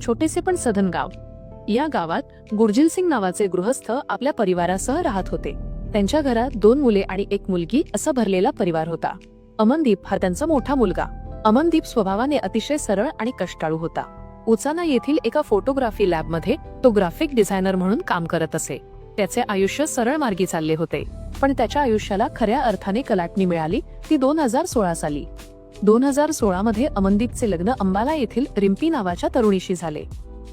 छोटेसे पण सधन गाव. या गावात गुरजिल सिंग नावाचे गृहस्थ आपल्या परिवारासह राहत होते. त्यांच्या घरात 2 मुले आणि 1 मुलगी असा भरलेला परिवार होता. अमनदीप हा त्यांचा मोठा मुलगा. अमनदीप स्वभावाने अतिशय सरळ आणि कष्टाळू होता. उचाना येथील एका फोटोग्राफी लॅबमध्ये तो ग्राफिक डिझायनर म्हणून काम करत असे. त्याचे आयुष्य सरळ मार्गी चालले होते, पण त्याच्या आयुष्याला खऱ्या अर्थाने कलाटणी मिळाली ती 2016 साली. 2016 मध्ये अमनदीपचे लग्न अंबाला येथील रिम्पी नावाच्या तरुणीशी झाले.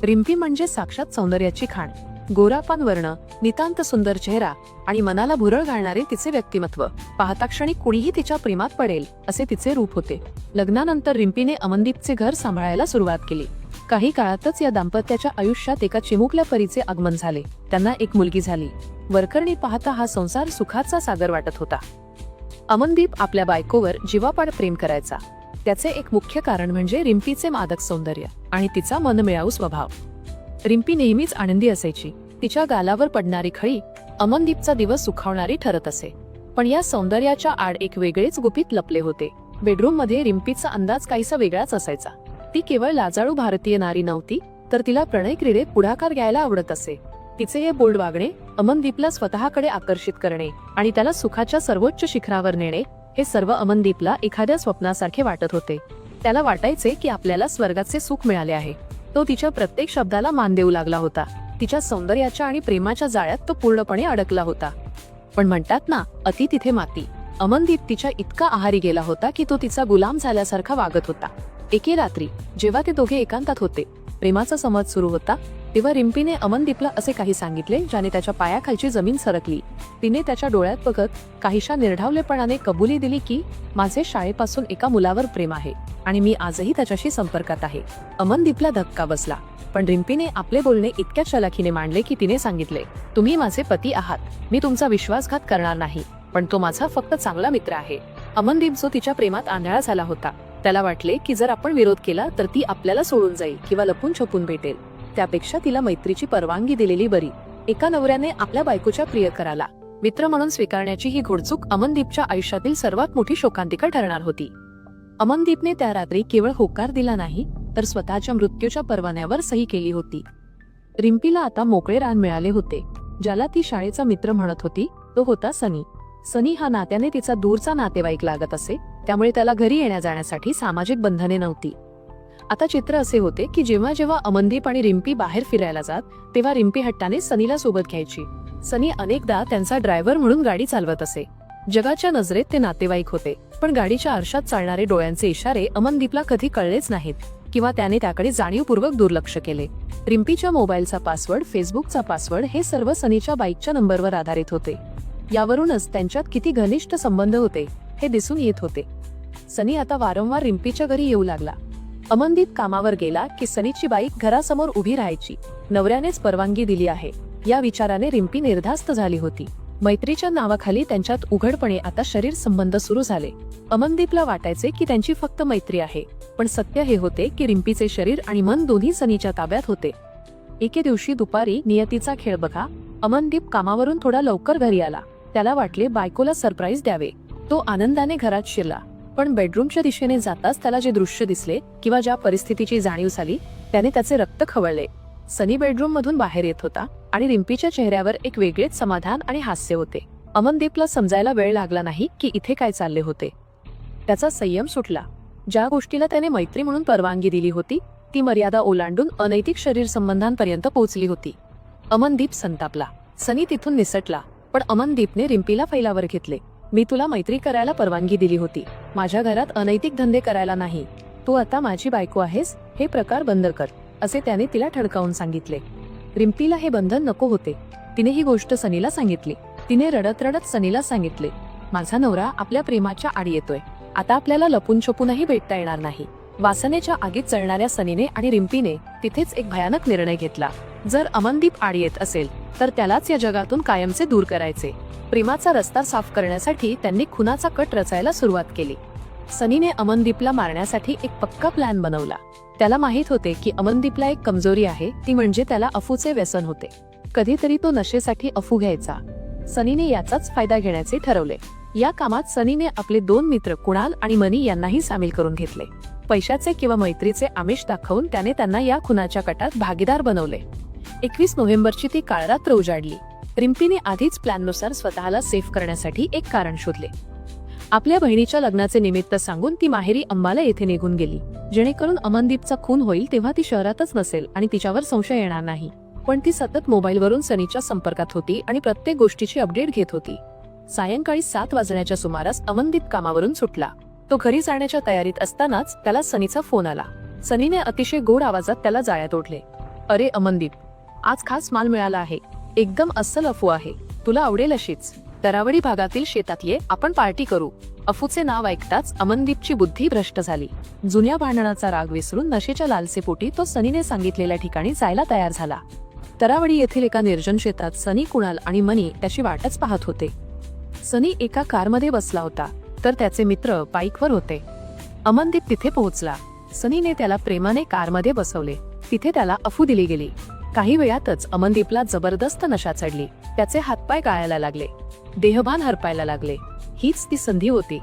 रिम्पी म्हणजे साक्षात सौंदर्याची खाण. गोरापान वर्ण, नितांत सुंदर चेहरा आणि मनाला भुरळ घालणारे तिचे व्यक्तिमत्व. पाहता क्षणी कुणीही तिच्या प्रेमात पडेल असे तिचे रूप होते. लग्नानंतर रिम्पीने अमनदीपचे घर सांभाळायला सुरुवात केली. काही काळातच या दाम्पत्याच्या आयुष्यात एका चिमुकल्या परीचे आगमन झाले. त्यांना 1 मुलगी झाली. वरकरणी पाहता हा संसार सुखाचा सागर वाटत होता. अमनदीप आपल्या बायकोवर जीवापाड प्रेम करायचा. त्याचे एक मुख्य कारण म्हणजे रिम्पीचे मादक सौंदर्य आणि तिचा मनमिळाऊ स्वभाव. रिम्पी नेहमीच आनंदी असायची. तिच्या गालावर पडणारी खळी अमनदीपचा दिवस सुखावणारी ठरत असे. पण या सौंदर्याच्या आड एक वेगळेच गुपित लपले होते. बेडरूम मध्ये रिम्पीचा अंदाज काहीसा वेगळाच असायचा. ती केवळ लाजाळू भारतीय नारी नव्हती, तर तिला प्रणय क्रीडेत पुढाकार घ्यायला आवडत असे. तिचे हे बोल्ड वागणे, अमनदीपला स्वतःकडे आकर्षित करणे आणि त्याला सुखाच्या सर्वोच्च शिखरावर नेणे, हे सर्व अमनदीपला एखाद्या स्वप्नासारखे वाटत होते. त्याला वाटायचे की आपल्याला स्वर्गाचे सुख मिळाले आहे. तो तिच्या प्रत्येक शब्दाला मान देऊ लागला होता. तिच्या सौंदर्याच्या आणि प्रेमाच्या जाळ्यात तो पूर्णपणे अडकला होता. पण म्हणतात ना, अति तिथे माती. अमनदीप तिच्या इतका आहारी गेला होता की तो तिचा गुलाम झाल्यासारखा वागत होता. एके रात्री जेव्हा ते दोघे एकांतात होते, प्रेमाचा संवाद सुरू होता, तेव्हा रिम्पीने अमनदीपला असे काही सांगितले ज्याने त्याच्या पायाखालची जमीन सरकली. तिने त्याच्या डोळ्यात बघत काहीशा निर्ढावलेपणाने कबुली दिली की माझे शाळेपासून एका मुलावर प्रेम आहे आणि मी आजही त्याच्याशी संपर्कात आहे. अमनदीपला धक्का बसला, पण रिम्पीने आपले बोलणे इतक्या चलाखीने मांडले की तिने सांगितले, तुम्ही माझे पती आहात. मी तुमचा विश्वासघात करणार नाही, पण तो माझा फक्त चांगला मित्र आहे. अमनदीप जो तिच्या प्रेमात आंधळा झाला होता, त्याला वाटले की जर आपण विरोध केला तर ती आपल्याला सोडून जाईल किंवा लपून छपून भेटेल. त्यापेक्षा तिला मैत्रीची परवानगी दिलेली बरी. एका नवऱ्याने आपल्या बायकोच्या प्रियकराला मित्र म्हणून स्वीकारण्याची ही घोडचूक अमनदीपच्या आयुष्यातील सर्वात मोठी शोकांतिका ठरणार होती. अमनदीपने त्या रात्री केवळ होकार दिला नाही, तर स्वतःच्या मृत्यूच्या परवान्यावर सही केली होती. रिम्पीला आता मोकळे रान मिळाले होते. ज्याला ती शाळेचा मित्र म्हणत होती तो होता सनी. सनी हा नात्याने तिचा दूरचा नातेवाईक लागत असे, त्यामुळे त्याला घरी येण्या जाण्यासाठी सामाजिक बंधने नव्हती. आता चित्र असे होते की जेव्हा जेव्हा अमनदीप आणि रिम्पी बाहेर फिरायला जात, तेव्हा रिम्पी हट्टाने सनीला सोबत घ्यायची. सनी अनेकदा त्यांचा ड्रायव्हर म्हणून गाडी चालवत असे. जगाच्या नजरेत ते नातेवाईक होते, पण गाडीच्या आरशात चालणारे डोळ्यांचे इशारे अमनदीपला कधी कळलेच नाहीत किंवा त्याने त्याकडे जाणीवपूर्वक दुर्लक्ष केले. रिम्पीच्या मोबाईलचा पासवर्ड, फेसबुकचा पासवर्ड हे सर्व सनीच्या बाईकच्या नंबरवर आधारित होते. यावरूनच त्यांच्यात किती घनिष्ठ संबंध होते हे दिसून येत होते. सनी आता वारंवार रिम्पीच्या घरी येऊ लागला. अमनदीप कामावर गेला की सनीची बाईक घरासमोर उभी राहायची. नवऱ्यानेच परवानगी दिली आहे या विचाराने रिम्पी निर्धास्त झाली होती. मैत्रीच्या नावाखाली त्यांच्यात उघडपणे आता शरीर संबंध सुरू झाले. अमनदीपला वाटायचे की त्यांची फक्त मैत्री आहे, पण सत्य हे होते की रिम्पीचे शरीर आणि मन दोन्ही सनीच्या ताब्यात होते. एके दिवशी दुपारी नियतीचा खेळ बघा, अमनदीप कामावरून थोडा लवकर घरी आला. त्याला वाटले बायकोला सरप्राईज द्यावे. तो आनंदाने घरात शिरला, पण बेडरूमच्या दिशेने जाताच त्याला जे दृश्य दिसले किंवा ज्या परिस्थितीची जाणीव झाली त्याने त्याचे रक्त खवळले. सनी बेडरूम मधून बाहेर येत होता आणि रिम्पीच्या चेहऱ्यावर एक वेगळेच समाधान आणि हास्य होते. अमनदीपला समजायला वेळ लागला नाही की इथे काय चालले होते. त्याचा संयम सुटला. ज्या गोष्टीला त्याने मैत्री म्हणून परवानगी दिली होती ती मर्यादा ओलांडून अनैतिक शरीर संबंधांपर्यंत पोहोचली होती. अमनदीप संतापला. सनी तिथून निसटला, पण अमनदीपने रिम्पीला फैलावर घेतले. मी तुला मैत्री करायला परवानगी दिली होती, माझ्या घरात अनैतिक धंदे करायला नाही. तू आता माझी बायको आहेस, हे प्रकार बंद कर, असे त्याने तिला ठणकावून सांगितले. रिम्पीला हे बंधन नको होते. तिने ही गोष्ट सनीला सांगितली. तिने रडत रडत सनीला सांगितले, माझा नवरा आपल्या प्रेमाच्या आड येतोय. आता आपल्याला लपून छपूनही भेटता येणार नाही. वासनेच्या आगीत चळणाऱ्या सनीने आणि रिम्पीने तिथेच एक भयानक निर्णय घेतला. जर अमनदीप आड येत असेल तर त्यालाच या जगातून कायमचे दूर करायचे. प्रेमाचा रस्ता साफ करण्यासाठी त्यांनी खुनाचा कट रचायला सुरुवात केली. सनीने अमनदीपला मारण्यासाठी एक पक्का प्लॅन बनवला. त्याला माहित होते की अमनदीपला एक कमजोरी आहे, ती म्हणजे त्याला अफूचे व्यसन होते. कधीतरी तो नशेसाठी अफू घ्यायचा. सनीने याचाच फायदा घेण्याचे ठरवले. या कामात सनीने आपले 2 मित्र कुणाल आणि मनी यांनाही सामील करून घेतले. पैशाचे किंवा मैत्रीचे आमिष दाखवून त्याने त्यांना या खुनाच्या कटात भागीदार बनवले. 21 नोव्हेंबरची ती काळरात्र उजाडली. रिम्पीने आधीच प्लॅननुसार स्वतःला सेफ करण्यासाठी एक कारण शोधले. आपल्या बहिणीच्या लग्नाचे निमित्त सांगून ती माहेरी अंबाला येथे निघून गेली, जेणेकरून अमनदीपचा खून होईल तेव्हा ती शहरातच नसेल आणि तिच्यावर संशय येणार नाही. पण ती सतत मोबाईलवरून सनीच्या संपर्कात होती आणि प्रत्येक गोष्टीची अपडेट घेत होती. सायंकाळी 7 वाजण्याच्या सुमारास अमनदीप कामावरून सुटला. तो घरी जाण्याच्या तयारीत असतानाच त्याला सनीचा फोन आला. सनीने अतिशय गोड आवाजात त्याला जाळ्यात ओढले. अरे अमनदीप, आज खास माल मिळाला आहे. एकदम अस्सल अफू आहे, तुला आवडेल अशीच. तरावडी भागातील शेतात ये, आपण पार्टी करू. अफूचे नाव ऐकताच अमनदीपची बुद्धी भ्रष्ट झाली. जुन्या भांडणाचा राग विसरून नशेच्या लालसेपोटी तो सनीने सांगितलेल्या ठिकाणी जायला तयार झाला. तरावडी येथील एका निर्जन शेतात सनी, कुणाल आणि मनी त्याची वाटच पाहत होते. सनी एका कारमध्ये बसला होता, तर त्याचे मित्र बाईकवर होते. अमनदीप तिथे पोहोचला. सनीने त्याला प्रेमाने कारमध्ये बसवले. तिथे त्याला अफू दिली गेली. काही वेळातच अमनदीपला जबरदस्त नशा चढली. त्याचे हातपाय गाळायला लागले, देहभान हरपायला लागले. हीच ती संधी होती.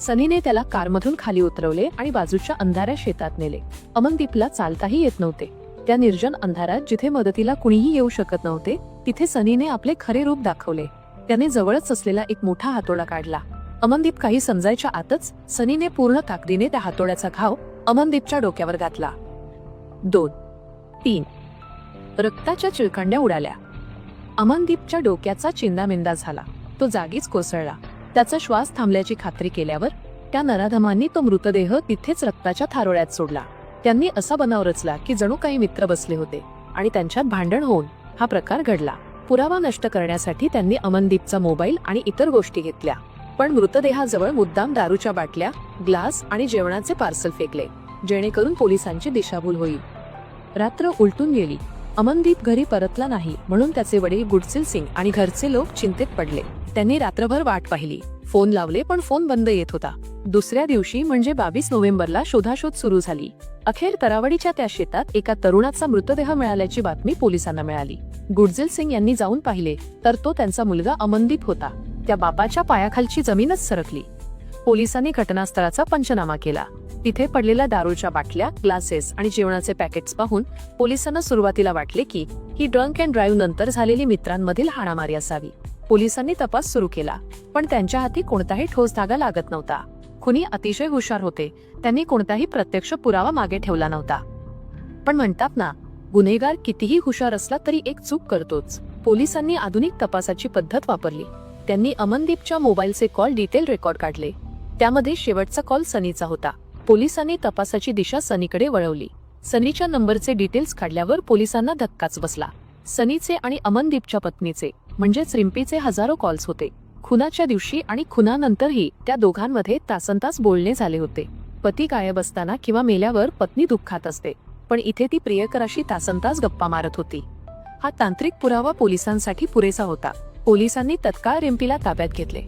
सनीने त्याला कारमधून खाली उतरवले आणि बाजूच्या अंधाऱ्या शेतात नेले. अमनदीपला चालताही येत नव्हते. त्या निर्जन अंधारात जिथे मदतीला कुणीही येऊ शकत नव्हते, तिथे सनीने आपले खरे रूप दाखवले. त्याने जवळच असलेला एक मोठा हातोडा काढला. अमनदीप काही समजायच्या आतच सनीने पूर्ण ताकदीने त्या हातोड्याचा घाव अमनदीपच्या डोक्यावर घातला. 2, 3 रक्ताच्या चिळकांड्या उडाल्या. अमनदीपच्या डोक्याचा चिंदामिंदा झाला. तो जागीच कोसळला. त्याचा श्वास थांबल्याची खात्री केल्यावर त्या नराधमांनी तो मृतदेह तिथेच रक्ताच्या थारोळ्यात सोडला. त्यांनी असा बनाव रचला की जणू काही मित्र बसले होते आणि त्यांच्यात भांडण होऊन हा प्रकार घडला. पुरावा नष्ट करण्यासाठी त्यांनी अमनदीपचा मोबाईल आणि इतर गोष्टी घेतल्या, पण मृतदेहाजवळ मुद्दाम दारूच्या बाटल्या, ग्लास आणि जेवणाचे पार्सल फेकले, जेणेकरून पोलिसांची दिशाभूल होईल. रात्र उलटून गेली. अमनदीप घरी परतला नाही, म्हणून त्याचे वडील गुडसिल सिंग आणि घरचे लोक चिंतेत पडले. त्यांनी रात्रभर वाट पाहिली, फोन लावले, पण फोन बंद येत होता. दुसऱ्या दिवशी म्हणजे 22 नोव्हेंबरला शोधाशोध सुरू झाली. अखेर तरावडीच्या त्या शेतात एका तरुणाचा मृतदेह मिळाल्याची बातमी पोलिसांना मिळाली. गुडजिल सिंग यांनी जाऊन पाहिले तर तो त्यांचा मुलगा अमनदीप होता. त्या बापाच्या पायाखालची जमीनच सरकली. पोलिसांनी घटनास्थळाचा पंचनामा केला. तिथे पडलेल्या दारूच्या बाटल्या, ग्लासेस आणि जेवणाचे पॅकेट्स पाहून पोलिसांना सुरुवातीला वाटले की ही ड्रंक अँड ड्राईव्ह नंतर झालेली मित्रांमधील हाणामारी असावी. पोलिसांनी तपास सुरू केला, पण त्यांच्या हाती कोणताही ठोस धागा लागत नव्हता. खुनी अतिशय हुशार होते. त्यांनी कोणताही प्रत्यक्ष पुरावा मागे ठेवला नव्हता. पण म्हणतात ना, गुन्हेगार कितीही हुशार असला तरी एक चूक करतोच. पोलिसांनी आधुनिक तपासाची पद्धत वापरली. त्यांनी अमनदीपच्या मोबाईलचे कॉल डिटेल रेकॉर्ड काढले. त्यामध्ये शेवटचा कॉल सनीचा होता. पोलिसांनी तपासाची दिशा सनीकडे वळवली. सनीच्या नंबरचे डिटेल्स काढल्यावर पोलिसांना धक्काच बसला. सनीचे आणि अमनदीपच्या पत्नीचे म्हणजेच रिम्पीचे हजारो कॉल्स होते. खुनाच्या दिवशी आणि खुनानंतरही त्या दोघांमध्ये तासनतास बोलणे झाले होते. पती गायब असताना किंवा मेल्यावर पत्नी दुःखात असते, पण इथे ती प्रियकराशी तासनतास गप्पा मारत होती. हा तांत्रिक पुरावा पोलिसांसाठी पुरेसा होता. पोलिसांनी तत्काळ रिम्पीला ताब्यात घेतले.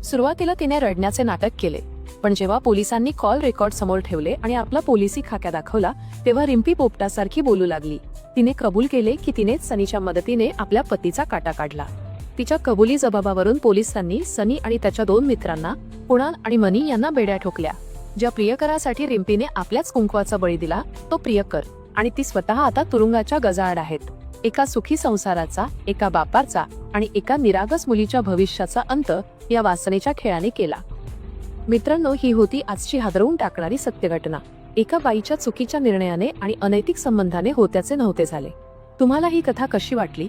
सुरुवातीला तिने रडण्याचे नाटक केले, पण जेव्हा पोलिसांनी कॉल रेकॉर्ड समोर ठेवले आणि आपला पोलिसी खाक्या दाखवला, तेव्हा रिम्पी पोपटासारखी बोलू लागली. तिने कबूल केले की तिनेच सनीच्या मदतीने आपल्या पतीचा काटा काढला. तिच्या कबुली जबाबावरून पोलिसांनी सनी आणि त्याच्या 2 मित्रांना, कुणाल आणि मनी यांना बेड्या ठोकल्या. ज्या प्रियकरासाठी रिम्पीने आपल्याच कुंकवाचा बळी दिला तो प्रियकर आणि ती स्वतः आता तुरुंगाच्या गजाआड आहेत. एका सुखी संसाराचा, एका बापाचा आणि एका निरागस मुलीच्या भविष्याचा अंत या वासनेच्या खेळाने केला. मित्रांनो, ही होती आजची हादरवून टाकणारी सत्य घटना. एका बाईच्या चुकीच्या निर्णयाने आणि अनैतिक संबंधाने होत्याचे नव्हते झाले. तुम्हाला ही कथा कशी वाटली